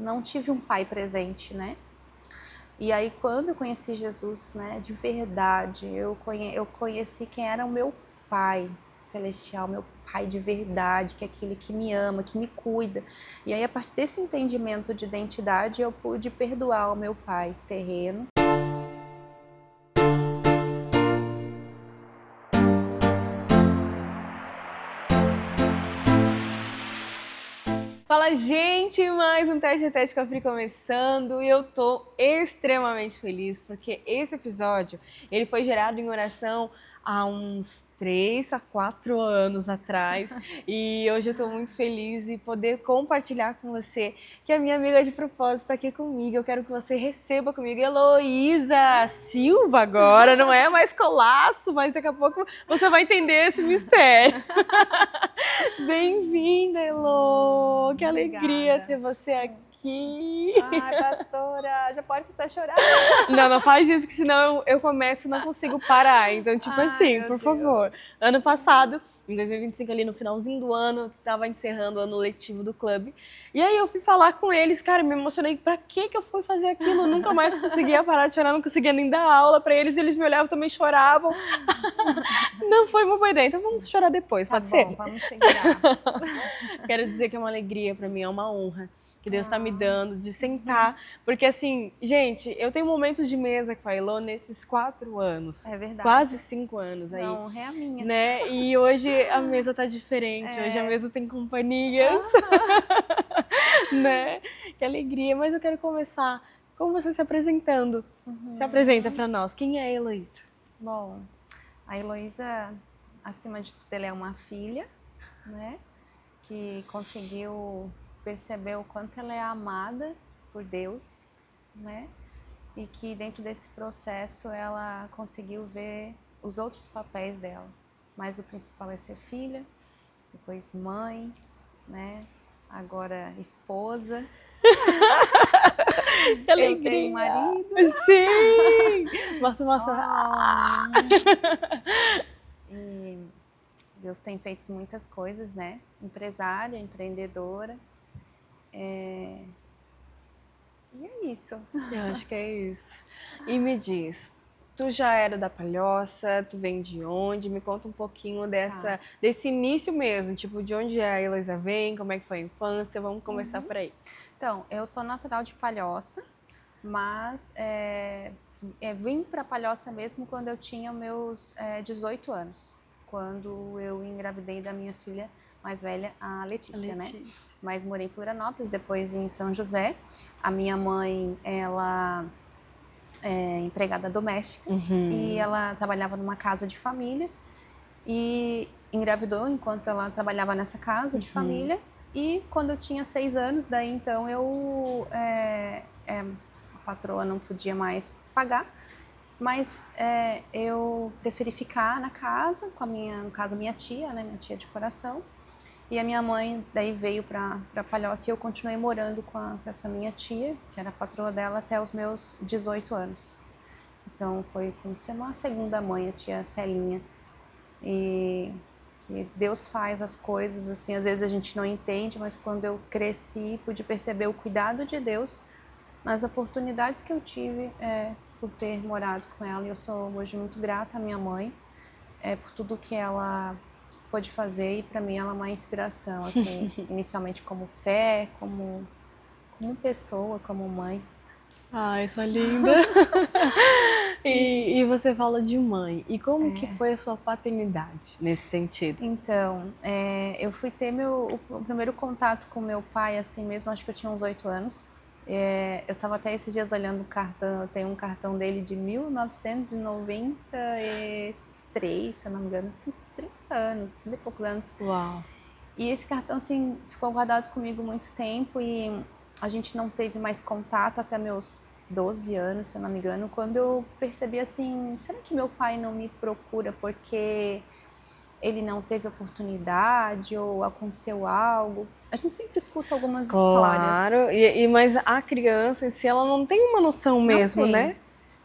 não tive um pai presente, né? E aí quando eu conheci Jesus, né, de verdade, eu conheci quem era o meu pai celestial, meu pai de verdade, que é aquele que me ama, que me cuida. E aí a partir desse entendimento de identidade eu pude perdoar o meu pai terreno. Fala, gente! Mais um Teste a Teste com a Fri começando e eu tô extremamente feliz porque esse episódio ele foi gerado em oração há uns 3 a 4 anos atrás e hoje eu tô muito feliz em poder compartilhar com você que a minha amiga de propósito tá aqui comigo. Eu quero que você receba comigo Heloísa Silva agora, não é mais Colasso, mas daqui a pouco você vai entender esse mistério. Bem-vinda, Elo! Que alegria ter você aqui! Ai, pastora, já pode começar a chorar. Não faz isso, que senão eu começo e não consigo parar. Então, tipo Ai, assim, meu por favor. Deus. Ano passado, em 2025, ali no finalzinho do ano, tava encerrando o ano letivo do clube. E aí eu fui falar com eles, cara, me emocionei. Pra que eu fui fazer aquilo? Eu nunca mais conseguia parar de chorar, não conseguia nem dar aula pra eles. Eles me olhavam, também choravam. Não foi uma boa ideia. Então vamos chorar depois, Tá pode bom, ser? vamos segurar. Quero dizer que é uma alegria pra mim, é uma honra que Deus tá me dando de sentar. Porque assim, gente, eu tenho momentos de mesa com a Elo nesses 4 anos. É verdade. Quase 5 anos aí. Não, é a minha. Né? E hoje a mesa tá diferente, hoje a mesa tem companhias. Né? Que alegria. Mas eu quero começar com você se apresentando. Se apresenta pra nós. Quem é a Heloísa? Bom, a Heloísa, acima de tudo, ela é uma filha, né? Que conseguiu perceber o quanto ela é amada por Deus, né? E que dentro desse processo ela conseguiu ver os outros papéis dela. Mas o principal é ser filha, depois mãe, né? Agora esposa. Que alegria! Eu tenho um marido. Sim! Mostra. E Deus tem feito muitas coisas, né? Empresária, empreendedora. E é isso. Eu acho que é isso. E me diz, tu já era da Palhoça? Tu vem de onde? Me conta um pouquinho desse início mesmo, tipo, de onde a Heloísa vem, como é que foi a infância, vamos começar por aí. Então, eu sou natural de Palhoça, mas vim para Palhoça mesmo quando eu tinha meus 18 anos, quando eu engravidei da minha filha mais velha, a Letícia, né? Mas morei em Florianópolis, depois em São José. A minha mãe, ela é empregada doméstica e ela trabalhava numa casa de família e engravidou enquanto ela trabalhava nessa casa de família. E quando eu tinha 6 anos, daí então a patroa não podia mais pagar, mas eu preferi ficar na casa com no caso, minha tia, né, minha tia de coração. E a minha mãe daí veio para Palhoça e eu continuei morando com essa minha tia, que era a patroa dela, até os meus 18 anos. Então foi como ser uma segunda mãe, a tia Celinha. E que Deus faz as coisas assim, às vezes a gente não entende, mas quando eu cresci, pude perceber o cuidado de Deus nas oportunidades que eu tive por ter morado com ela. E eu sou hoje muito grata à minha mãe por tudo que ela pôde fazer, e para mim ela é uma inspiração, assim, inicialmente como fé, como pessoa, como mãe. Ai, sua linda! E você fala de mãe, e como que foi a sua paternidade nesse sentido? Então, eu fui ter o primeiro contato com meu pai, assim mesmo, acho que eu tinha uns 8 anos. Eu estava até esses dias olhando o cartão, eu tenho um cartão dele de 1993, se eu não me engano, uns 30 anos, 30 e poucos anos. Uau! E esse cartão, assim, ficou guardado comigo muito tempo e a gente não teve mais contato até meus 12 anos, se eu não me engano, quando eu percebi assim, será que meu pai não me procura porque ele não teve oportunidade ou aconteceu algo? A gente sempre escuta algumas histórias. Claro, mas a criança em si, ela não tem uma noção mesmo, né?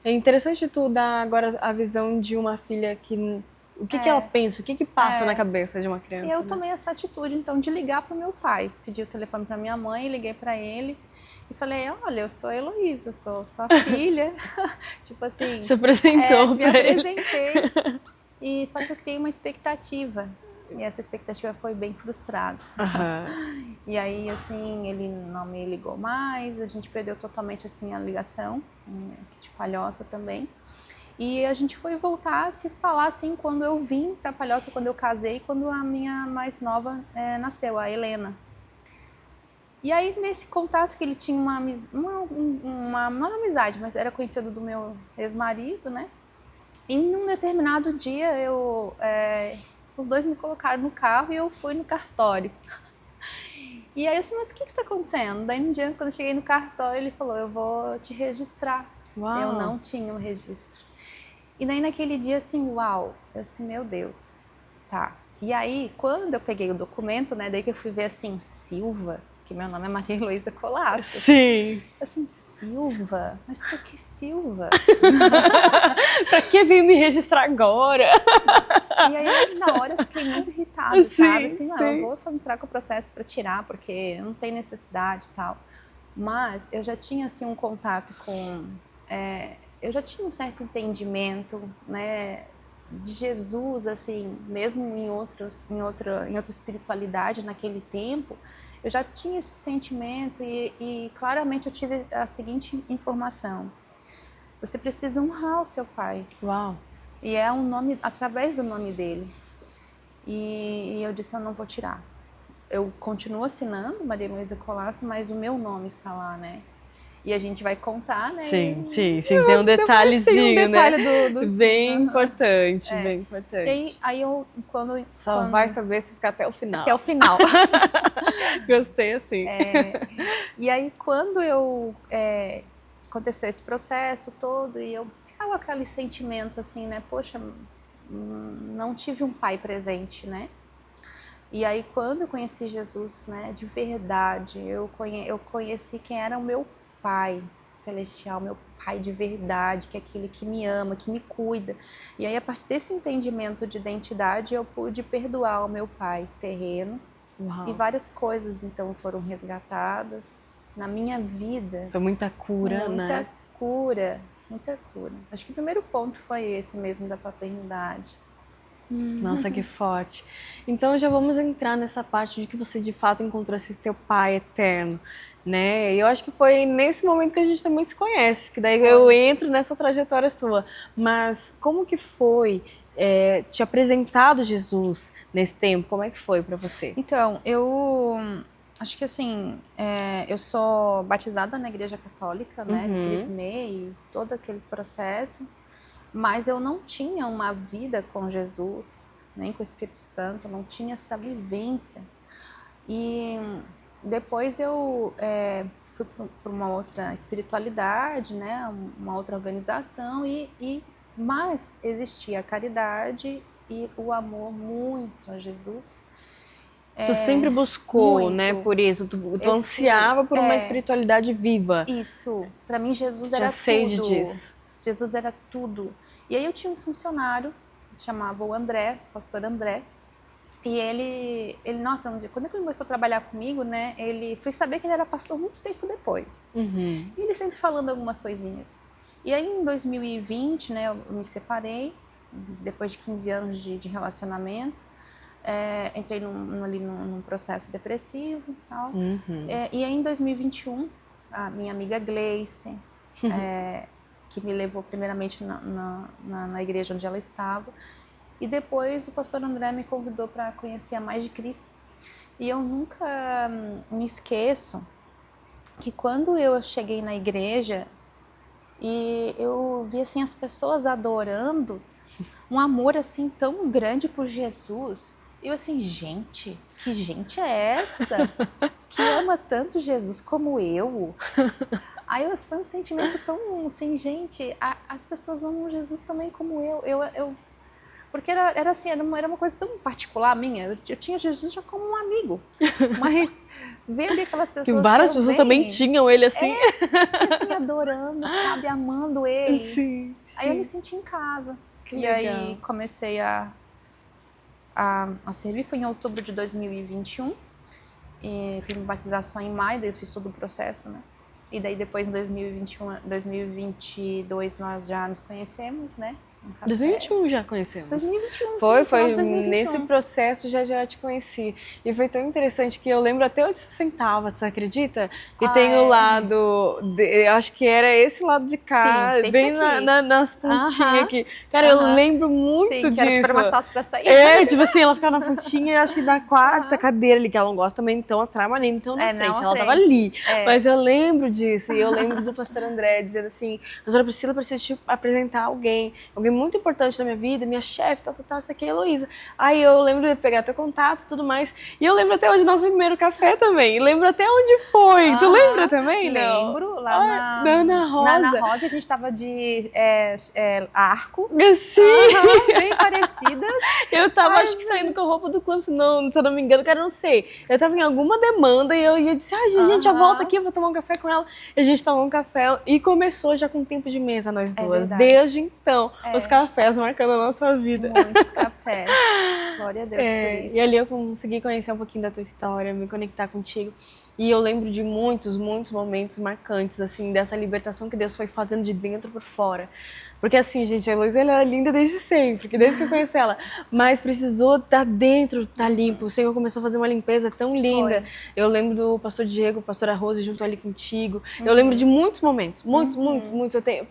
É interessante tu dar agora a visão de uma filha que... O que ela pensa, o que passa na cabeça de uma criança, E eu né? tomei essa atitude, então, de ligar para o meu pai. Pedi o telefone para minha mãe, liguei para ele. E falei, olha, eu sou a Heloísa, sou sua filha. Tipo assim, Se apresentou me pra ele. apresentei. E só que eu criei uma expectativa. E essa expectativa foi bem frustrada. Aham. E aí, assim, ele não me ligou mais, a gente perdeu totalmente, assim, a ligação, aqui de Palhoça também. E a gente foi voltar a se falar, assim, quando eu vim para Palhoça, quando eu casei, quando a minha mais nova nasceu, a Helena. E aí, nesse contato que ele tinha não é amizade, mas era conhecido do meu ex-marido, né? E num determinado dia, os dois me colocaram no carro e eu fui no cartório. E aí eu disse, mas o que está acontecendo? Daí no dia, quando eu cheguei no cartório, ele falou, eu vou te registrar. Uau. Eu não tinha um registro. E daí naquele dia, assim, uau, eu disse, meu Deus, tá. E aí, quando eu peguei o documento, né, daí que eu fui ver, assim, Silva, que meu nome é Maria Heloísa Colasso. Sim. Assim, Silva? Mas por que Silva? Pra que veio me registrar agora? E aí, na hora, eu fiquei muito irritada, sabe? Assim, não, eu vou entrar com o processo para tirar, porque não tem necessidade e tal. Mas eu já tinha, assim, um contato com... eu já tinha um certo entendimento, né, de Jesus, assim, mesmo em outra espiritualidade naquele tempo, eu já tinha esse sentimento e claramente eu tive a seguinte informação: você precisa honrar o seu pai. Uau. E é um nome, através do nome dele. E eu disse, eu não vou tirar. Eu continuo assinando Maria Heloísa Colasso, mas o meu nome está lá, né? E a gente vai contar, né? Sim, tem um detalhezinho, tem um detalhe né? Bem importante, bem importante. E aí eu, quando... vai saber se ficar até o final. Até o final. Gostei assim. E aí, quando aconteceu esse processo todo, e eu ficava com aquele sentimento assim, né? Poxa, não tive um pai presente, né? E aí, quando eu conheci Jesus, né, de verdade, eu conheci quem era o meu pai celestial, meu pai de verdade, que é aquele que me ama, que me cuida. E aí, a partir desse entendimento de identidade, eu pude perdoar o meu pai terreno. Uau. E várias coisas, então, foram resgatadas na minha vida. Foi muita cura, né? Muita cura. Acho que o primeiro ponto foi esse mesmo, da paternidade. Nossa, que forte. Então já vamos entrar nessa parte de que você de fato encontrou esse teu pai eterno, né? E eu acho que foi nesse momento que a gente também se conhece, que daí eu entro nessa trajetória sua. Mas como que foi te apresentado Jesus nesse tempo? Como é que foi para você? Então, eu acho que assim, eu sou batizada na Igreja Católica, né? Crismei, todo aquele processo. Mas eu não tinha uma vida com Jesus, nem com o Espírito Santo, não tinha essa vivência. E depois eu fui para uma outra espiritualidade, né, uma outra organização, mas existia a caridade e o amor muito a Jesus. Tu sempre buscou, muito. né, por isso, tu ansiava por uma espiritualidade viva. Isso, para mim Jesus Tinha era sede tudo. disso. Jesus era tudo. E aí eu tinha um funcionário, chamava o André, pastor André, e ele nossa, um dia, quando ele começou a trabalhar comigo, né, fui saber que ele era pastor muito tempo depois. E ele sempre falando algumas coisinhas. E aí em 2020, né, eu me separei, depois de 15 anos de relacionamento, entrei ali num processo depressivo e tal. E aí em 2021, a minha amiga Gleice, que me levou primeiramente na igreja onde ela estava, e depois o pastor André me convidou para conhecer a Mais de Cristo. E eu nunca me esqueço que quando eu cheguei na igreja e eu vi assim as pessoas adorando, um amor assim tão grande por Jesus, eu assim, gente, que gente é essa que ama tanto Jesus como eu? Aí foi um sentimento tão assim, gente, as pessoas amam Jesus também como eu. Porque era assim, era uma coisa tão particular minha. Eu tinha Jesus já como um amigo. Mas ver ali aquelas pessoas. Que várias pessoas também tinham ele assim. Assim, adorando, sabe? Amando ele. Sim. Aí eu me senti em casa. Que legal. Aí comecei a servir. Foi em outubro de 2021. E fiz uma batização em maio, daí eu fiz todo o processo, né? E daí depois em 2021, 2022 nós já nos conhecemos, né? 2021 já conhecemos. 2021, Foi, sim, foi de 2021. nesse processo já te conheci. E foi tão interessante que eu lembro até onde você sentava, você acredita? Que tem o lado, eu acho que era esse lado de cá, Sim, bem nas pontinhas aqui. Cara, eu lembro muito sim, disso. Que era tipo uma sócia pra sair. Tipo assim, ela ficava na pontinha e acho que na quarta cadeira ali, que ela não gosta também, então atrás, mas nem tão na frente, ela tava ali. Mas eu lembro disso, e eu lembro do pastor André dizendo assim, pastora Priscila, precisa te apresentar alguém muito importante na minha vida, minha chefe, essa aqui é a Heloísa. Aí eu lembro de pegar teu contato e tudo mais. E eu lembro até hoje do nosso primeiro café também. E lembro até onde foi. Tu lembra também? Lembro, lá na Ana Rosa. Na Ana Rosa, a gente tava de arco. Sim. Bem parecidas. Eu tava, acho que saindo com a roupa do clube, se eu não me engano, cara, não sei. Eu tava em alguma demanda e eu disse, gente, já volta aqui, eu vou tomar um café com ela. E a gente tomou um café e começou já com tempo de mesa, nós duas. Desde então, os cafés marcando a nossa vida. Muitos cafés. Glória a Deus por isso. E ali eu consegui conhecer um pouquinho da tua história, me conectar contigo. E eu lembro de muitos momentos marcantes, assim, dessa libertação que Deus foi fazendo de dentro por fora. Porque assim, gente, a Heloísa, ela é linda desde sempre, desde que eu conheci ela. Mas precisou estar dentro, estar limpo. O Senhor começou a fazer uma limpeza tão linda. Eu lembro do pastor Diego, pastora Rose, junto ali contigo. Eu lembro de muitos momentos, muitos.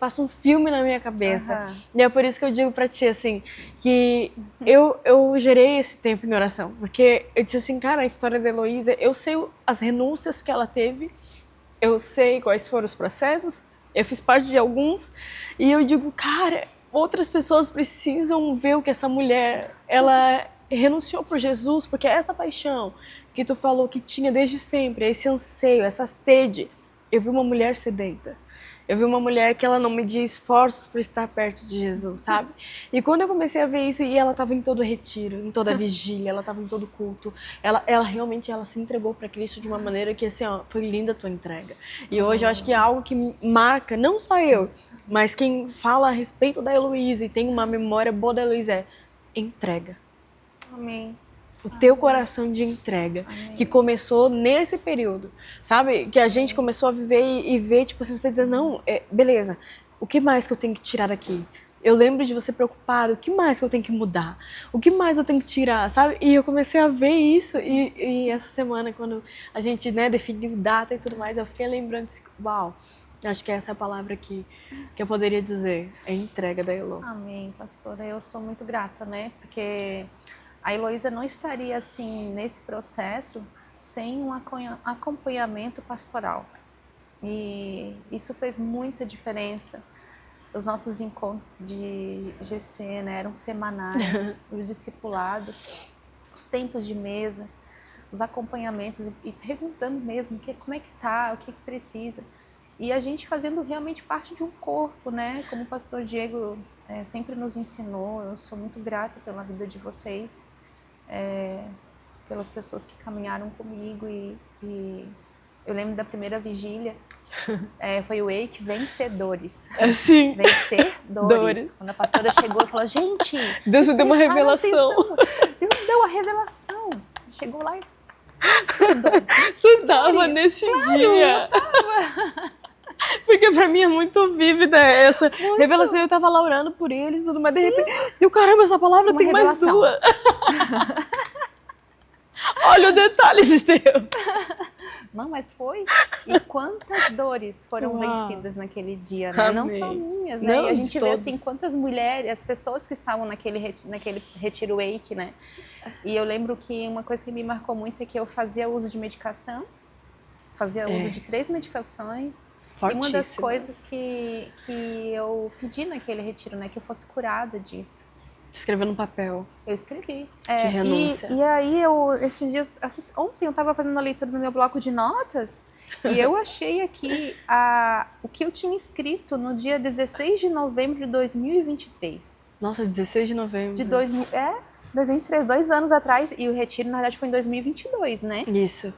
Passa um filme na minha cabeça. E é por isso que eu digo pra ti, assim, que eu gerei esse tempo em oração. Porque eu disse assim, cara, a história da Heloísa, eu sei as renúncias que ela teve, eu sei quais foram os processos, eu fiz parte de alguns, e eu digo, cara, outras pessoas precisam ver o que essa mulher, ela renunciou por Jesus, porque essa paixão que tu falou que tinha desde sempre, esse anseio, essa sede, eu vi uma mulher sedenta. Eu vi uma mulher que ela não media esforços para estar perto de Jesus, sabe? E quando eu comecei a ver isso, e ela estava em todo retiro, em toda vigília, ela estava em todo culto, ela realmente se entregou para Cristo de uma maneira que, assim, foi linda a tua entrega. E hoje eu acho que é algo que marca, não só eu, mas quem fala a respeito da Heloísa e tem uma memória boa da Heloísa é entrega. Amém. O teu coração de entrega, que começou nesse período, sabe? Que a gente começou a viver e ver, tipo assim, você dizer, não, beleza, o que mais que eu tenho que tirar daqui? Eu lembro de você preocupado, o que mais que eu tenho que mudar? O que mais eu tenho que tirar, sabe? E eu comecei a ver isso, e essa semana, quando a gente, definiu data e tudo mais, eu fiquei lembrando, uau, acho que essa é a palavra que eu poderia dizer, é entrega da Elo. Amém, pastora, eu sou muito grata, porque a Heloísa não estaria assim nesse processo sem um acompanhamento pastoral. E isso fez muita diferença. Os nossos encontros de GC, eram semanais, os discipulados, os tempos de mesa, os acompanhamentos e perguntando mesmo como é que tá, o que precisa. E a gente fazendo realmente parte de um corpo, como o pastor Diego sempre nos ensinou. Eu sou muito grata pela vida de vocês. Pelas pessoas que caminharam comigo e eu lembro da primeira vigília, foi o Wake Vencedores. Sim. Vencedores. Quando a pastora chegou e falou, gente, Deus deu uma revelação. Deus deu a revelação. Chegou lá e vencedores. Você tava nesse dia. Eu tava. Porque pra mim é muito vívida essa revelação. Eu tava lá orando por eles e tudo, mas de repente, eu, caramba, essa palavra tem revelação. Mais duas. Olha o detalhe de Deus. Não, mas foi. E quantas dores foram vencidas naquele dia, Não só minhas, Não, e a gente vê todos. assim quantas mulheres, as pessoas que estavam naquele retiro Wake, E eu lembro que uma coisa que me marcou muito é que eu fazia uso de medicação, fazia uso de 3 medicações. E uma das coisas que eu pedi naquele retiro, que eu fosse curada disso. Escreveu no papel. Eu escrevi. Que renúncia. E aí, esses dias, ontem eu estava fazendo a leitura do meu bloco de notas e eu achei aqui o que eu tinha escrito no dia 16 de novembro de 2023. Nossa, 16 de novembro. De 2023, 2 anos atrás. E o retiro, na verdade, foi em 2022, Isso.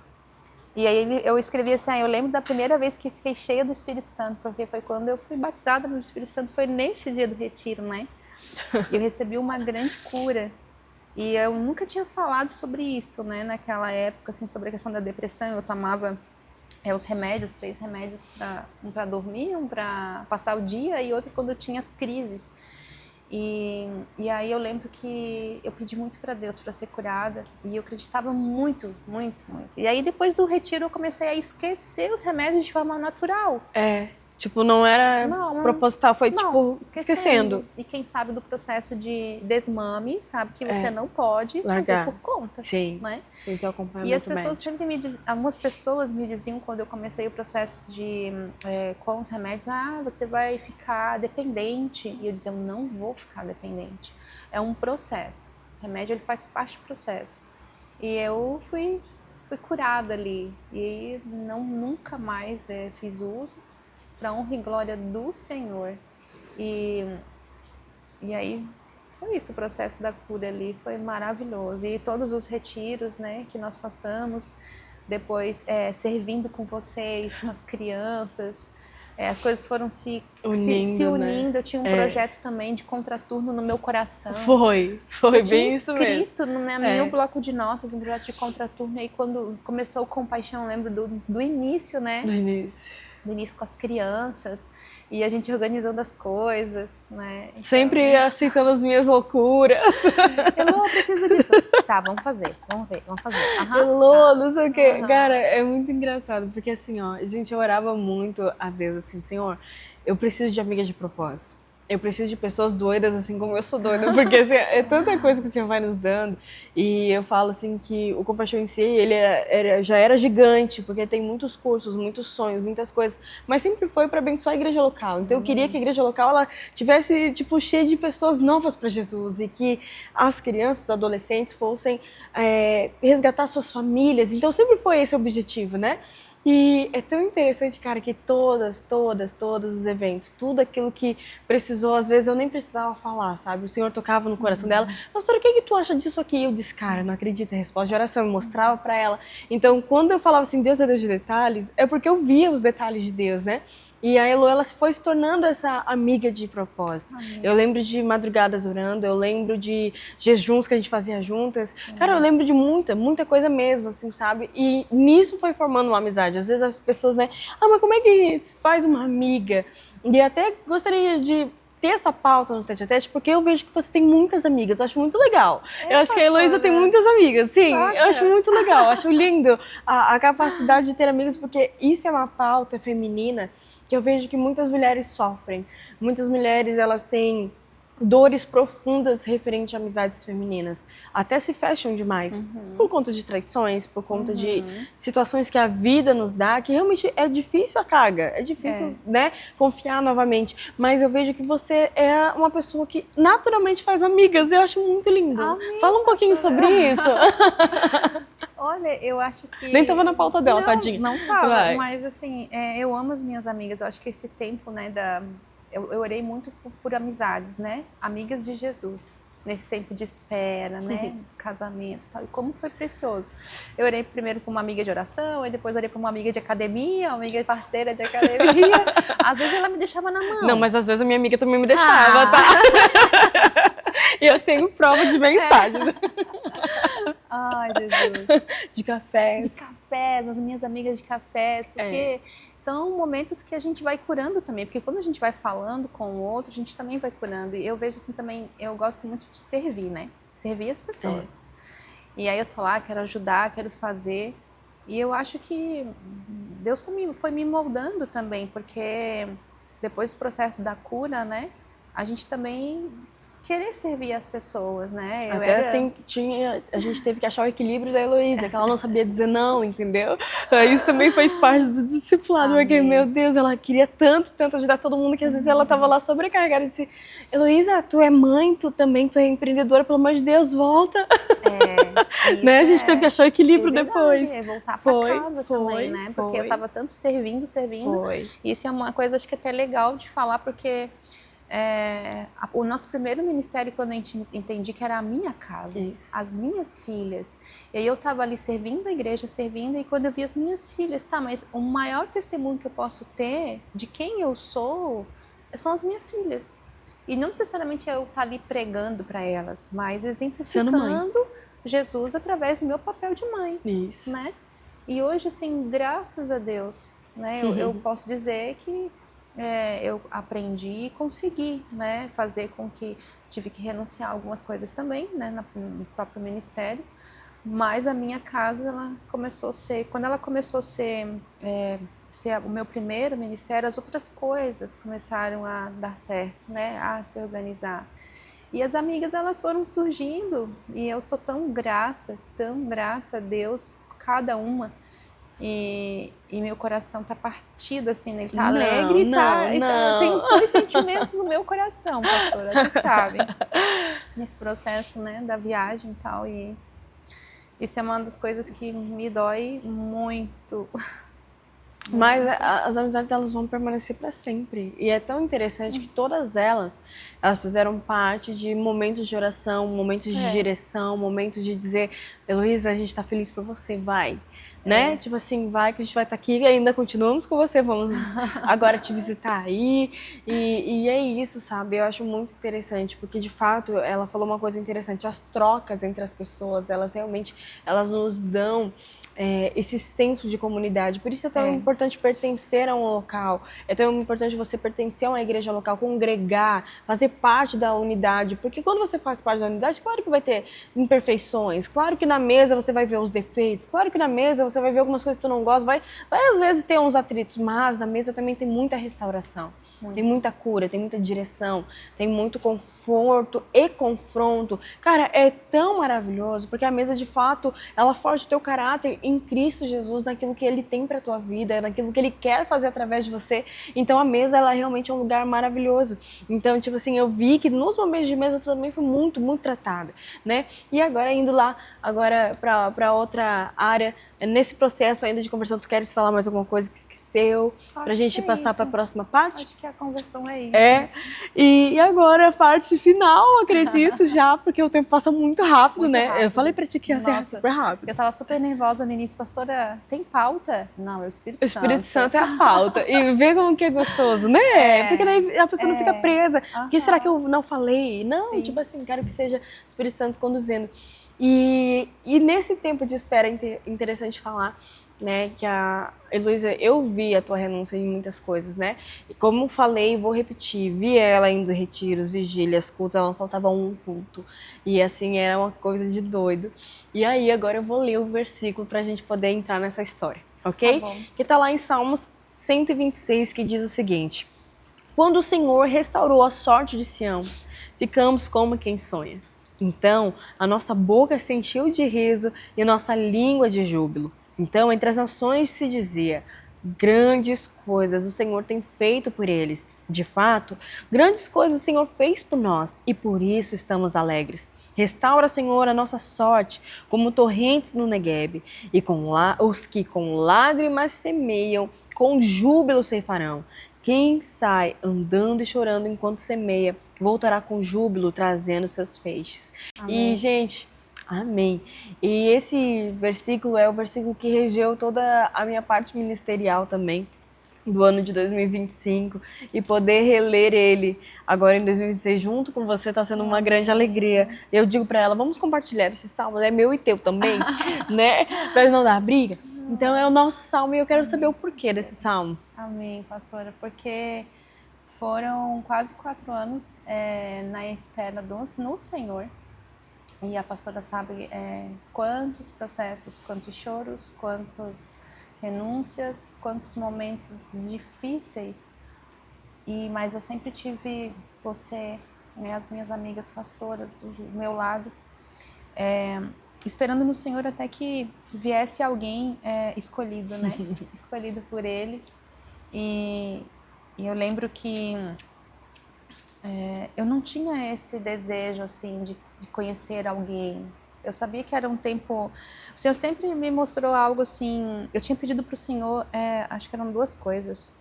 E aí eu escrevi assim, eu lembro da primeira vez que fiquei cheia do Espírito Santo, porque foi quando eu fui batizada no Espírito Santo, foi nesse dia do retiro, Eu recebi uma grande cura. E eu nunca tinha falado sobre isso, naquela época, assim, sobre a questão da depressão. Eu tomava os remédios, 3 remédios, um para dormir, um para passar o dia e outro quando eu tinha as crises. E aí eu lembro que eu pedi muito para Deus para ser curada e eu acreditava muito, muito, muito. E aí depois do retiro eu comecei a esquecer os remédios de forma natural. Tipo, não era proposital, foi tipo esquecendo. E quem sabe do processo de desmame, sabe que você não pode fazer por conta. Sim. Né? Tem que ter acompanhamento e as pessoas médico. sempre me diziam, algumas pessoas me diziam quando eu comecei o processo com os remédios, você vai ficar dependente. E eu dizia, eu não vou ficar dependente. É um processo. O remédio ele faz parte do processo. E eu fui curada ali. E nunca mais fiz uso. Para honra e glória do Senhor. E aí foi isso, o processo da cura ali foi maravilhoso. E todos os retiros, né, que nós passamos, depois servindo com vocês, com as crianças, as coisas foram se unindo. Né? Eu tinha um projeto também de contraturno no meu coração. Foi bem isso mesmo. Eu tinha escrito no meu bloco de notas um projeto de contraturno. E aí quando começou o Compaixão, eu lembro do início, né? Do início Com as crianças e a gente organizando as coisas, né? Então, sempre aceitando as minhas loucuras. Elô, eu preciso disso. Tá, vamos fazer, vamos fazer. Elô, não sei o quê. Cara, é muito engraçado, porque assim, ó, gente, eu orava muito a Deus, assim, Senhor, eu preciso de amigas de propósito. Eu preciso de pessoas doidas, assim como eu sou doida, porque assim, é tanta coisa que o Senhor vai nos dando. E eu falo assim que o Compaixão em si, ele já era gigante, porque tem muitos cursos, muitos sonhos, muitas coisas, mas sempre foi para abençoar a igreja local. Então eu queria que a igreja local ela tivesse tipo cheia de pessoas novas para Jesus e que as crianças, os adolescentes fossem resgatar suas famílias. Então sempre foi esse o objetivo, né? E é tão interessante, cara, que todos os eventos, tudo aquilo que precisou, às vezes eu nem precisava falar, sabe? O Senhor tocava no coração dela. Pastora, o que tu acha disso aqui? Eu disse, cara, não acredito, a resposta de oração, eu mostrava pra ela. Então, quando eu falava assim, Deus é Deus de detalhes, é porque eu via os detalhes de Deus, né? E a Elô, ela foi se tornando essa amiga de propósito. Amém. Eu lembro de madrugadas orando, eu lembro de jejuns que a gente fazia juntas. Sim. Cara, eu lembro de muita coisa mesmo, assim, sabe? E nisso foi formando uma amizade. Às vezes as pessoas, né? Mas como é que se faz uma amiga? E até gostaria de ter essa pauta no Tete a Tete, porque eu vejo que você tem muitas amigas, eu acho muito legal. Eu acho que a Heloísa tem muitas amigas, sim, eu acho muito legal, acho lindo a capacidade de ter amigas, porque isso é uma pauta feminina que eu vejo que muitas mulheres sofrem. Muitas mulheres, elas têm dores profundas referente a amizades femininas. Até se fecham demais por conta de traições, por conta de situações que a vida nos dá, que realmente é difícil a carga, é difícil, né, confiar novamente. Mas eu vejo que você é uma pessoa que naturalmente faz amigas, eu acho muito lindo. Amém, fala um pouquinho sobre isso. Olha, eu acho que... Nem tava na pauta dela, tadinha. Não tava, mas assim, eu amo as minhas amigas, eu acho que esse tempo, né, eu orei muito por amizades, né? Amigas de Jesus, nesse tempo de espera, né? Casamento e tal. E como foi precioso. Eu orei primeiro por uma amiga de oração, e depois orei por uma amiga de academia, uma amiga parceira de academia. Às vezes ela me deixava na mão. Não, mas às vezes a minha amiga também me deixava, tá? E eu tenho prova de mensagens. Ai, Jesus. De cafés. De cafés, as minhas amigas de cafés, porque são momentos que a gente vai curando também, porque quando a gente vai falando com o outro, a gente também vai curando. E eu vejo assim também, eu gosto muito de servir, né? Servir as pessoas. E aí eu tô lá, quero ajudar, quero fazer. E eu acho que Deus foi me moldando também, porque depois do processo da cura, né? A gente também querer servir as pessoas, né? A gente teve que achar o equilíbrio da Heloísa, que ela não sabia dizer não, entendeu? Isso também faz parte do discipulado, porque, meu Deus, ela queria tanto ajudar todo mundo, que às vezes ela tava lá sobrecarregada e disse, Heloísa, tu é mãe, tu é empreendedora, pelo amor de Deus, volta! Né? A gente teve que achar o equilíbrio depois. Voltar pra casa também, né? Porque eu tava tanto servindo. E isso é uma coisa, acho que até legal de falar, porque o nosso primeiro ministério, quando a gente entendi que era a minha casa, as minhas filhas, e aí eu estava ali servindo a igreja, e quando eu vi as minhas filhas, mas o maior testemunho que eu posso ter de quem eu sou são as minhas filhas. E não necessariamente eu estar ali pregando para elas, mas exemplificando Jesus através do meu papel de mãe. Isso. Né? E hoje, assim, graças a Deus, né, eu posso dizer que eu aprendi e consegui, né, fazer com que tive que renunciar a algumas coisas também, né, no próprio ministério, mas a minha casa, ela começou a ser, quando ela começou a ser o meu primeiro ministério, as outras coisas começaram a dar certo, né, a se organizar. E as amigas, elas foram surgindo e eu sou tão grata a Deus por cada uma. E meu coração tá partido, assim, né? Ele tá Não, alegre não, tem não. os dois sentimentos no meu coração, pastora, tu sabe. Nesse processo, né, da viagem e tal. E isso é uma das coisas que me dói muito. Mas Muito. as amizades, elas vão permanecer para sempre. E é tão interessante que todas elas fizeram parte de momentos de oração, momentos de direção, momentos de dizer, Heloísa, a gente tá feliz por você, vai. Né? Tipo assim, vai que a gente vai estar aqui e ainda continuamos com você, vamos agora te visitar aí. E é isso, sabe? Eu acho muito interessante, porque de fato, ela falou uma coisa interessante, as trocas entre as pessoas, elas realmente, elas nos dão esse senso de comunidade. Por isso é tão importante pertencer a um local, é tão importante você pertencer a uma igreja local, congregar, fazer parte da unidade, porque quando você faz parte da unidade, claro que vai ter imperfeições, claro que na mesa você vai ver os defeitos, claro que na mesa você vai ver algumas coisas que tu não gosta, vai às vezes ter uns atritos, mas na mesa também tem muita restauração, tem muita cura, tem muita direção, tem muito conforto e confronto. Cara, é tão maravilhoso, porque a mesa de fato, ela forja o teu caráter em Cristo Jesus, naquilo que Ele tem para tua vida, naquilo que Ele quer fazer através de você. Então a mesa, ela realmente é um lugar maravilhoso. Então, tipo assim, eu vi que nos momentos de mesa tu também foi muito, muito tratada, né? E agora indo lá, agora para outra área, nesse processo ainda de conversão, tu queres falar mais alguma coisa que esqueceu? Pra gente passar para a próxima parte? Acho que a conversão é isso. E agora a parte final, acredito já, porque o tempo passa muito rápido, Muito né? rápido. Eu falei pra ti que ia ser super rápido. Eu tava super nervosa no início, pastora, tem pauta? Não, é o Espírito Santo. O Espírito Santo é a pauta. E vê como que é gostoso, né? Porque daí a pessoa não fica presa. Porque será que eu não falei? Não, tipo assim, quero que seja o Espírito Santo conduzindo. E nesse tempo de espera é interessante falar, né, que a Heloísa, eu vi a tua renúncia em muitas coisas, né? E como falei, vou repetir, vi ela indo em retiros, vigílias, cultos, ela não faltava um culto. E assim, era uma coisa de doido. E aí, agora eu vou ler o versículo pra gente poder entrar nessa história, ok? Tá bom. Que tá lá em Salmos 126, que diz o seguinte: quando o Senhor restaurou a sorte de Sião, ficamos como quem sonha. Então, a nossa boca se encheu de riso e a nossa língua de júbilo. Então, entre as nações se dizia, grandes coisas o Senhor tem feito por eles. De fato, grandes coisas o Senhor fez por nós e por isso estamos alegres. Restaura, Senhor, a nossa sorte, como torrentes no Neguebe, e os que com lágrimas semeiam, com júbilo ceifarão. Quem sai andando e chorando enquanto semeia, voltará com júbilo, trazendo seus feixes. Amém. E, gente, amém. E esse versículo é o versículo que regeu toda a minha parte ministerial também, do ano de 2025, e poder reler ele agora em 2026 junto com você está sendo uma grande alegria. Eu digo para ela, vamos compartilhar esse salmo, é meu e teu também, né? Para não dar briga. Então é o nosso salmo e eu quero saber o porquê desse salmo. Amém, pastora, porque foram quase 4 anos na espera no Senhor. E a pastora sabe quantos processos, quantos choros, quantas renúncias, quantos momentos difíceis. Mas eu sempre tive você, né, as minhas amigas pastoras do meu lado, esperando no Senhor até que viesse alguém escolhido, né? Escolhido por Ele. E eu lembro que eu não tinha esse desejo, assim, de conhecer alguém. Eu sabia que era um tempo... O Senhor sempre me mostrou algo assim... Eu tinha pedido para o Senhor, acho que eram duas coisas.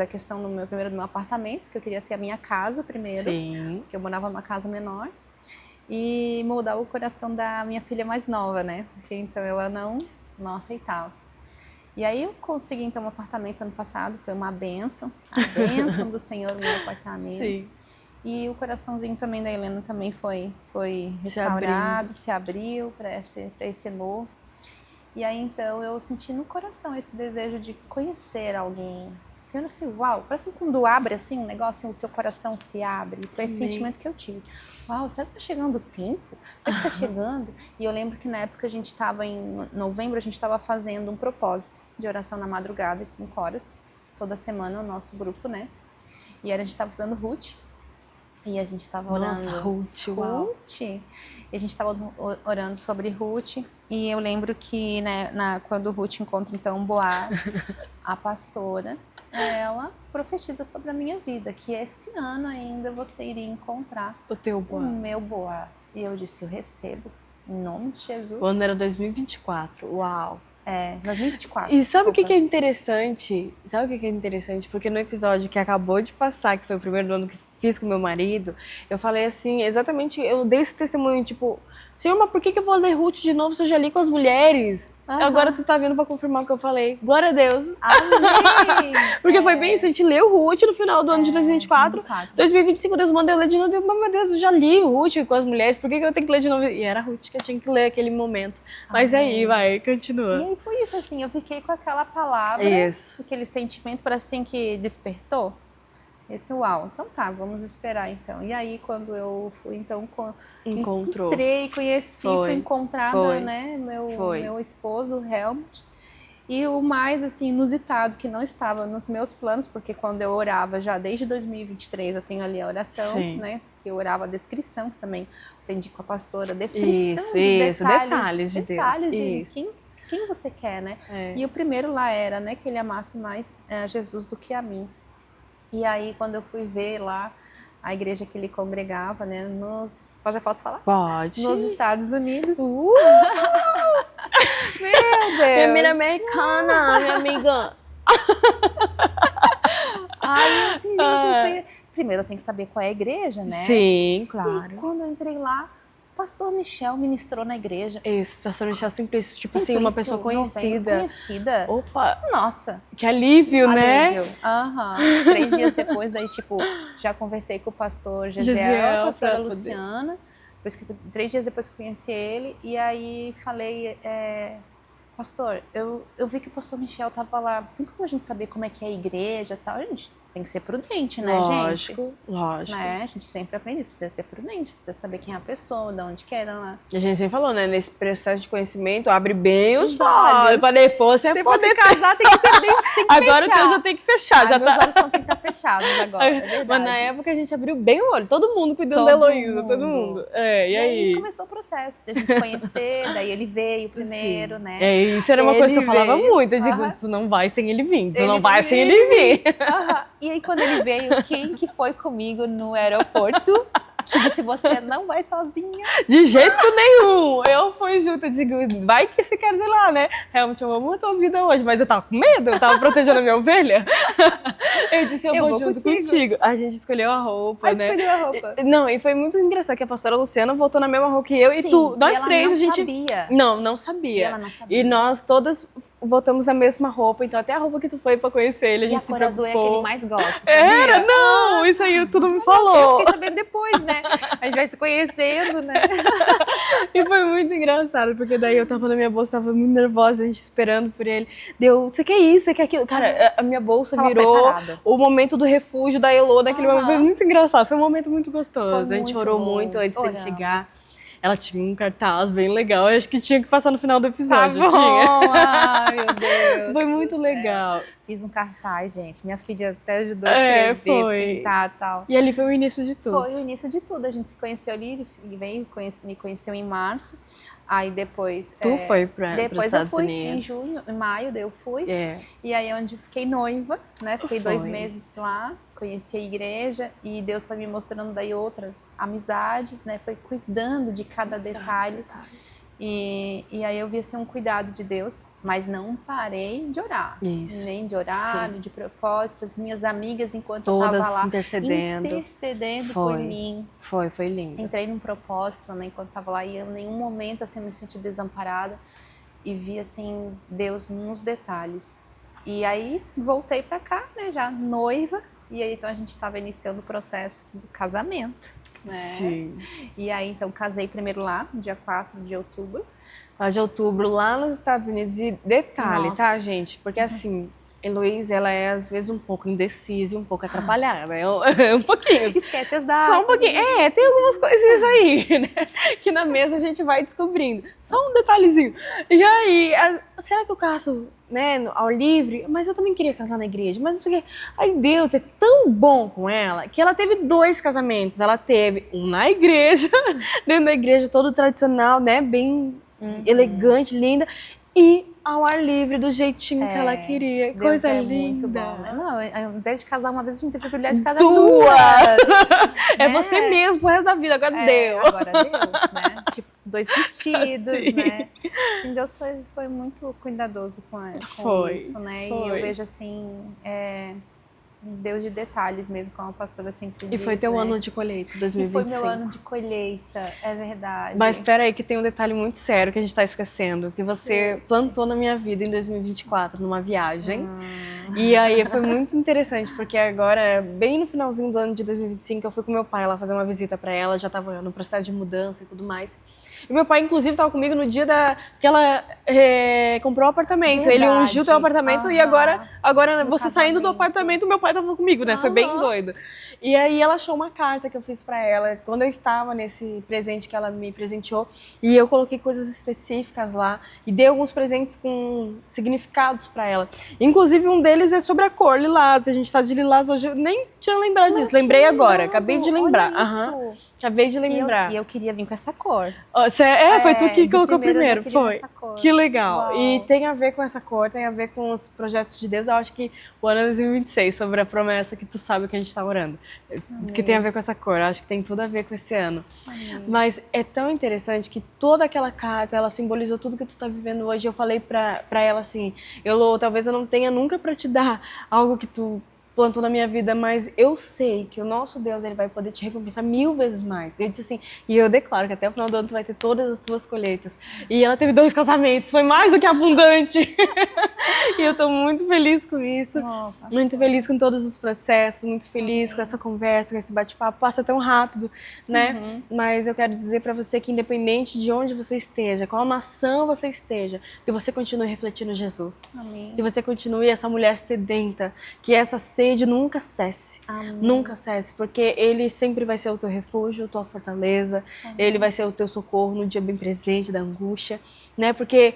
A questão do meu apartamento, que eu queria ter a minha casa primeiro. Sim. Porque eu morava numa casa menor. E moldar o coração da minha filha mais nova, né? Porque então ela não aceitava. E aí eu consegui então um apartamento ano passado, foi uma bênção, a bênção do Senhor no meu apartamento. Sim. E o coraçãozinho também da Helena também foi restaurado, se abriu para esse novo. E aí, então, eu senti no coração esse desejo de conhecer alguém. Senhor, assim, uau, parece que quando abre, assim, um negócio, o teu coração se abre. E foi esse sentimento que eu tive. Uau, será que tá chegando o tempo? Será que tá chegando? E eu lembro que na época a gente estava em novembro, a gente estava fazendo um propósito de oração na madrugada, às 5 horas. Toda semana, o nosso grupo, né? E aí a gente estava usando Ruth. E a gente estava orando. Nossa, Ruth, uau. Ruth. E a gente estava orando sobre Ruth. E eu lembro que, né, quando Ruth encontra, então, Boaz, a pastora, ela profetiza sobre a minha vida, que esse ano ainda você iria encontrar O teu o Boaz. meu Boaz. E eu disse, eu recebo, em nome de Jesus. O ano era 2024, uau. 2024. E sabe o que desculpa. é interessante? Sabe o que é interessante? Porque no episódio que acabou de passar, que foi o primeiro do ano que fiz com meu marido, eu falei assim, exatamente, eu dei esse testemunho, tipo, Senhor, mas por que eu vou ler Ruth de novo se eu já li com as mulheres? Agora tu tá vindo pra confirmar o que eu falei. Glória a Deus. Amém! Porque foi bem isso, a gente leu Ruth no final do ano de 2024. 2025, Deus mandou eu ler de novo. Mas, meu Deus, eu já li Ruth com as mulheres, por que eu tenho que ler de novo? E era Ruth que eu tinha que ler aquele momento. Mas aí, vai, continua. E aí foi isso, assim, eu fiquei com aquela palavra, aquele sentimento, parece assim que despertou. Esse uau, então tá, vamos esperar então. E aí quando eu fui, então, encontrei, conheci, fui encontrada, né, meu esposo, Helmut. E o mais, assim, inusitado, que não estava nos meus planos, porque quando eu orava já desde 2023, eu tenho ali a oração, né, que eu orava a descrição, que também aprendi com a pastora, a descrição dos detalhes de Deus. Detalhes de quem você quer, né? E o primeiro lá era, né, que ele amasse mais Jesus do que a mim. E aí, quando eu fui ver lá a igreja que ele congregava, né, já posso falar? Pode. Nos Estados Unidos. Meu Deus! Primeira americana, minha amiga. Aí, assim, gente, primeiro eu tenho que saber qual é a igreja, né? Sim, claro. E quando eu entrei lá, o pastor Michel ministrou na igreja. Esse pastor Michel sempre, tipo assim, uma pessoa conhecida. Conhecida. Opa! Nossa! Que alívio, né? Aham. 3 dias depois, daí, tipo, já conversei com o pastor Gesiel, a pastora Luciana. 3 dias depois que eu conheci ele. E aí falei, pastor, eu vi que o pastor Michel tava lá. Tem como a gente saber como é que é a igreja e tal? A gente tem que ser prudente, né, gente? Lógico. Né? A gente sempre aprende, precisa ser prudente, precisa saber quem é a pessoa, de onde que era lá. A gente sempre falou, né? Nesse processo de conhecimento, abre bem os olhos, pra depois você depois de casar, tem que ser bem, tem que agora fechar. O teu já tem que fechar. Já meus olhos têm que estar fechados agora, é verdade. Mas na época a gente abriu bem o olho, todo mundo cuidando da Heloísa, todo mundo. E aí começou o processo de a gente conhecer, daí ele veio primeiro, né? Isso era uma coisa que eu falava muito, eu digo, tu não vai sem ele vir, tu não vai sem ele vir. E aí quando ele veio, quem que foi comigo no aeroporto? Que disse, você não vai sozinha. De jeito nenhum. Eu fui junto, eu digo, vai que você quer ir lá, né? Realmente eu amo a tua vida hoje, mas eu tava com medo, eu tava protegendo a minha ovelha. Eu disse, eu vou junto contigo. A gente escolheu a roupa, né? Escolheu a roupa. Não, e foi muito engraçado que a pastora Luciana voltou na mesma roupa que eu. Sim, e tu. Nós três, a gente... Sabia. Não sabia. E ela não sabia. E nós todas voltamos na mesma roupa, então até a roupa que tu foi pra conhecer ele, a gente se preocupou. E a cor azul é a que ele mais gosta, sabia? Era, não, isso aí tudo me falou. Eu fiquei sabendo depois, né? A gente vai se conhecendo, né? E foi muito engraçado, porque daí eu tava na minha bolsa, tava muito nervosa, a gente esperando por ele. Deu, você quer isso, você quer aquilo? Cara, a minha bolsa virou o momento do refúgio da Elô, daquele momento. Foi muito engraçado, foi um momento muito gostoso. A gente orou muito antes dele chegar. Ela tinha um cartaz bem legal, eu acho que tinha que passar no final do episódio. Tá bom, ai meu Deus. Foi muito legal. Fiz um cartaz, gente. Minha filha até ajudou a escrever, pintar e tal. E ali foi o início de tudo. Foi o início de tudo. A gente se conheceu ali, ele veio, me conheceu em março. Aí depois... Tu foi para depois Estados eu fui Unidos. em maio, daí eu fui. E aí onde fiquei noiva, né? Fiquei 2 meses lá, conheci a igreja e Deus foi me mostrando daí outras amizades, né? Foi cuidando de cada detalhe. E aí eu vi assim um cuidado de Deus, mas não parei de orar. Nem de horário, de propósito. As minhas amigas, enquanto eu estava lá, intercedendo por mim. Foi lindo. Entrei num propósito também enquanto estava lá e eu, em nenhum momento assim, me senti desamparada. E vi assim Deus nos detalhes. E aí voltei para cá, né, já noiva. E aí então a gente estava iniciando o processo do casamento. Né? Sim. E aí, então, casei primeiro lá, no dia 4 de outubro. de outubro, lá nos Estados Unidos. E detalhe, tá, Nossa. gente? Porque assim, Heloísa, ela é às vezes um pouco indecisa e um pouco atrapalhada. É um pouquinho. Esquece as datas. Só um pouquinho. Tem algumas coisinhas aí, né? Que na mesa a gente vai descobrindo. Só um detalhezinho. E aí, será que eu caso, né, ao livre? Mas eu também queria casar na igreja. Mas não sei o quê. Aí Deus é tão bom com ela que ela teve 2 casamentos. Ela teve um na igreja, dentro da igreja, todo tradicional, né? Bem elegante, linda. E ao ar livre, do jeitinho que ela queria. Deus Coisa é linda. muito bom, né? Não, ao invés de casar uma vez, a gente teve o privilégio de casar 2! É né? você mesmo pro resto da vida, agora deu. Agora deu, né? Tipo, 2 vestidos, Sim. né? Assim, Deus foi muito cuidadoso com isso, né? Foi. E eu vejo assim, Deus de detalhes mesmo, como a pastora sempre diz. E foi teu né? ano de colheita, 2025. E foi meu ano de colheita, é verdade. Mas espera aí que tem um detalhe muito sério que a gente tá esquecendo, que você plantou na minha vida em 2024, numa viagem. E aí foi muito interessante, porque agora, bem no finalzinho do ano de 2025, eu fui com meu pai lá fazer uma visita pra ela, já tava no processo de mudança e tudo mais. E meu pai, inclusive, tava comigo no dia que ela comprou o apartamento. Verdade. Ele ungiu teu apartamento e agora No você saindo do casamento. apartamento, meu pai tava comigo, né? Foi bem doido. E aí ela achou uma carta que eu fiz pra ela, quando eu estava nesse presente que ela me presenteou, e eu coloquei coisas específicas lá, e dei alguns presentes com significados pra ela. Inclusive, um deles é sobre a cor lilás. A gente tá de lilás hoje, eu nem tinha lembrado disso. Lembrei agora, acabei de lembrar. Acabei de lembrar. E eu queria vir com essa cor. Foi tu que colocou primeiro, foi. Cor. Que legal. Uau. E tem a ver com essa cor, tem a ver com os projetos de Deus. Eu acho que o ano 2026, sobre a promessa que tu sabe que a gente tá orando. Amém. Que tem a ver com essa cor. Eu acho que tem tudo a ver com esse ano. Amém. Mas é tão interessante que toda aquela carta, ela simbolizou tudo que tu tá vivendo hoje. Eu falei pra ela assim, talvez eu não tenha nunca pra te dar algo que tu plantou na minha vida, mas eu sei que o nosso Deus, ele vai poder te recompensar 1000 vezes mais. Eu disse assim, e eu declaro que até o final do ano tu vai ter todas as tuas colheitas. E ela teve 2 casamentos, foi mais do que abundante. E eu tô muito feliz com isso, muito feliz com todos os processos, muito feliz com essa conversa, com esse bate-papo. Passa tão rápido, né? Mas eu quero dizer pra você que independente de onde você esteja, qual nação você esteja, que você continue refletindo Jesus. Amém. Que você continue essa mulher sedenta, que essa sede nunca cesse. Amém. Nunca cesse, porque ele sempre vai ser o teu refúgio, a tua fortaleza. Amém. Ele vai ser o teu socorro no dia bem presente da angústia, né? Porque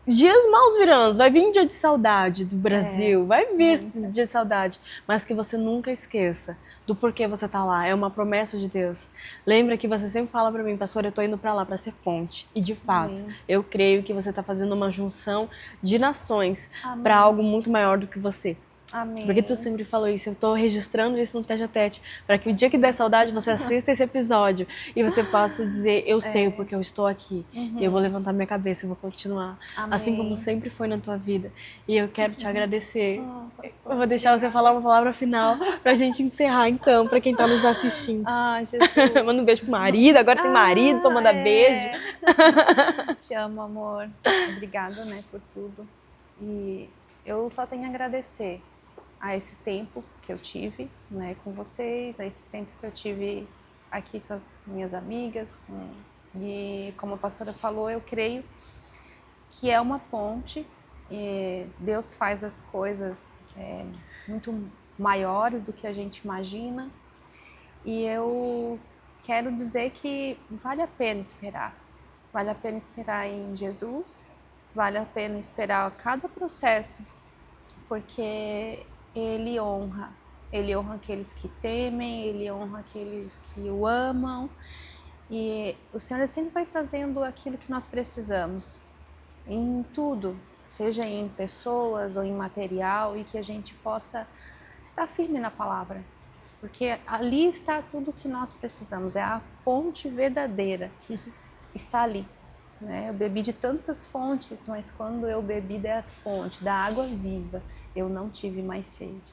dias maus virão, vai vir um dia de saudade do Brasil, vai vir um dia de saudade, mas que você nunca esqueça do porquê você tá lá, é uma promessa de Deus. Lembra que você sempre fala pra mim, pastor, eu tô indo pra lá pra ser ponte, e de fato, eu creio que você tá fazendo uma junção de nações pra algo muito maior do que você. Amém. Porque tu sempre falou isso, eu tô registrando isso no Tete a Tete, para que o dia que der saudade você assista esse episódio e você possa dizer, eu sei o porquê eu estou aqui, e eu vou levantar minha cabeça e vou continuar, assim como sempre foi na tua vida. E eu quero te agradecer. Eu vou deixar você falar uma palavra final pra gente encerrar então, pra quem tá nos assistindo. Jesus. Manda um beijo pro marido, agora tem marido pra mandar beijo. Te amo, amor. Obrigada, né, por tudo. E eu só tenho a agradecer a esse tempo que eu tive, né, com vocês, a esse tempo que eu tive aqui com as minhas amigas, e como a pastora falou, eu creio que é uma ponte, e Deus faz as coisas muito maiores do que a gente imagina, e eu quero dizer que vale a pena esperar em Jesus, vale a pena esperar cada processo, porque Ele honra aqueles que temem, Ele honra aqueles que o amam, e o Senhor sempre vai trazendo aquilo que nós precisamos, em tudo, seja em pessoas ou em material, e que a gente possa estar firme na palavra, porque ali está tudo o que nós precisamos, é a fonte verdadeira, está ali. Eu bebi de tantas fontes, mas quando eu bebi da fonte, da água viva, eu não tive mais sede.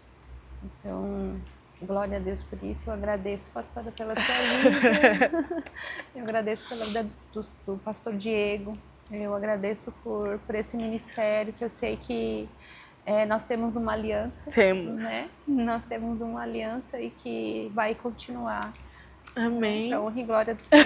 Então, glória a Deus por isso. Eu agradeço, pastora, pela tua vida. Eu agradeço pela vida do pastor Diego. Eu agradeço por esse ministério, que eu sei que nós temos uma aliança. Temos. Né? Nós temos uma aliança e que vai continuar. Amém. Para honra e glória do Senhor.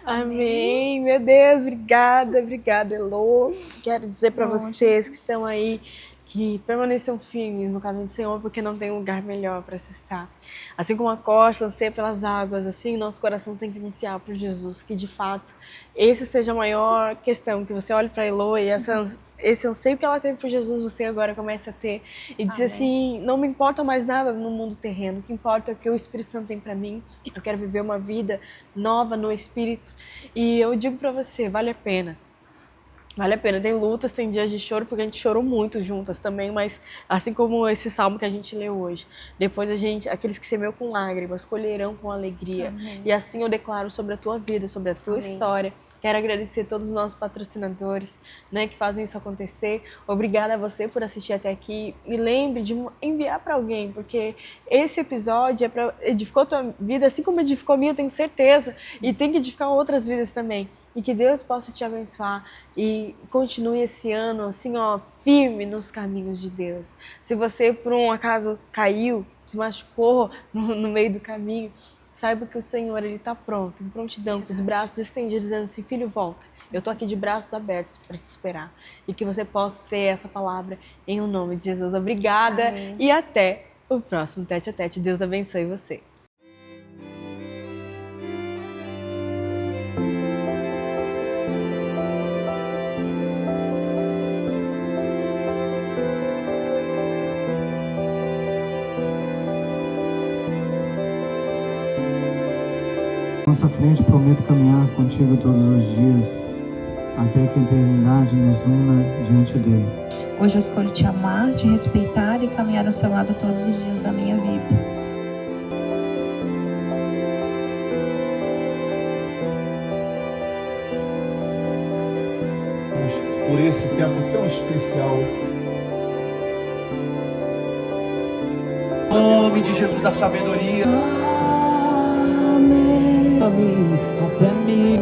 Amém. Meu Deus, obrigada, Elô. Quero dizer para vocês que estão aí, que permaneçam firmes no caminho do Senhor, porque não tem lugar melhor para se estar. Assim como a costa anseia pelas águas, assim nosso coração tem que iniciar por Jesus, que de fato esse seja a maior questão, que você olhe para Elô e esse anseio que ela teve por Jesus, você agora começa a ter e dizer assim, não me importa mais nada no mundo terreno, o que importa é o que o Espírito Santo tem para mim, eu quero viver uma vida nova no Espírito, e eu digo para você, vale a pena. Vale a pena, tem lutas, tem dias de choro, porque a gente chorou muito juntas também, mas assim como esse salmo que a gente leu hoje, depois aqueles que semeiam com lágrimas, colherão com alegria. Amém. E assim eu declaro sobre a tua vida, sobre a tua história. Quero agradecer a todos os nossos patrocinadores, né, que fazem isso acontecer. Obrigada a você por assistir até aqui. E lembre de enviar para alguém, porque esse episódio é para edificar a tua vida, assim como edificou a minha, eu tenho certeza. E tem que edificar outras vidas também. E que Deus possa te abençoar e continue esse ano assim, ó, firme nos caminhos de Deus. Se você por um acaso caiu, se machucou no meio do caminho, saiba que o Senhor, ele está pronto, em prontidão, com os braços estendidos, dizendo assim, filho, volta. Eu tô aqui de braços abertos para te esperar. E que você possa ter essa palavra em o nome de Jesus. Obrigada. Amém. E até o próximo Tete a Tete. Deus abençoe você. Nossa frente, prometo caminhar contigo todos os dias, até que a eternidade nos una diante dele. Hoje eu escolho te amar, te respeitar e caminhar ao seu lado todos os dias da minha vida. Por esse tempo tão especial. Em nome de Jesus da sabedoria. Até mim,